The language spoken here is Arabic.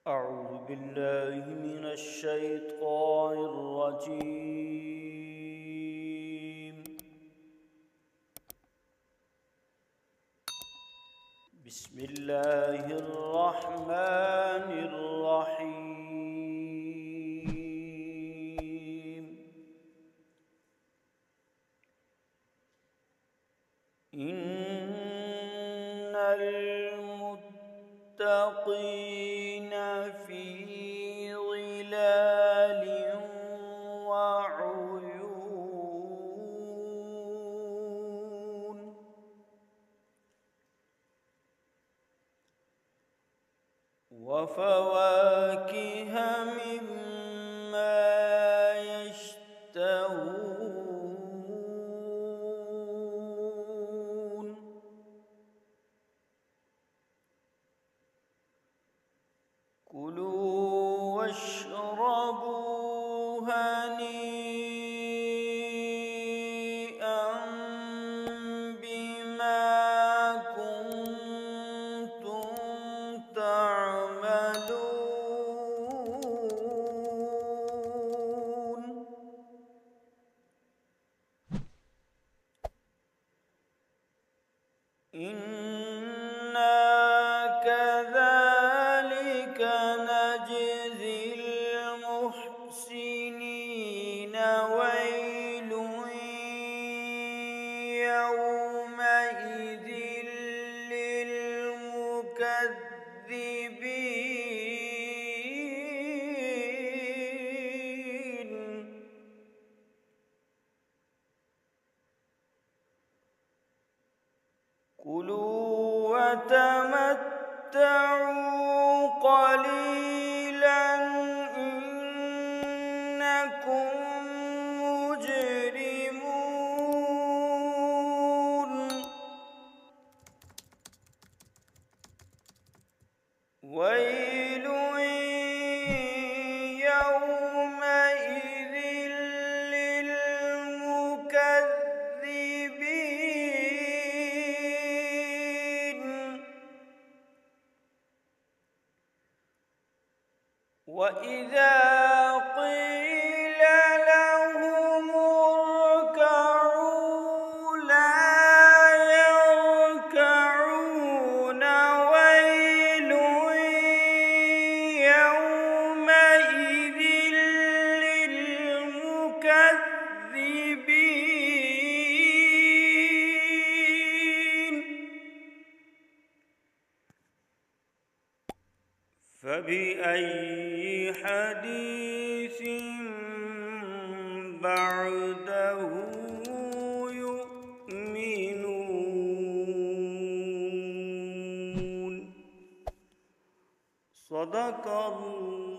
أعوذ بالله من الشيطان الرجيم. بسم الله الرحمن الرحيم. إن المتقين في ظلال وعيون وفواكه مما يشتهون كلوا واشربوا هنيئا بما كنتم تعملون. إنا كذلك نجزي المحسنين. ويل يومئذ للمكذبين. كلوا وتمتعوا قليلا إنكم مجرمون. ويل يومئذ للمكذبين. وإذا قيل لهم اركعوا لا يركعون. ويل يومئذ للمكذبين. فبأي حديث بعده يؤمنون. صدق الله.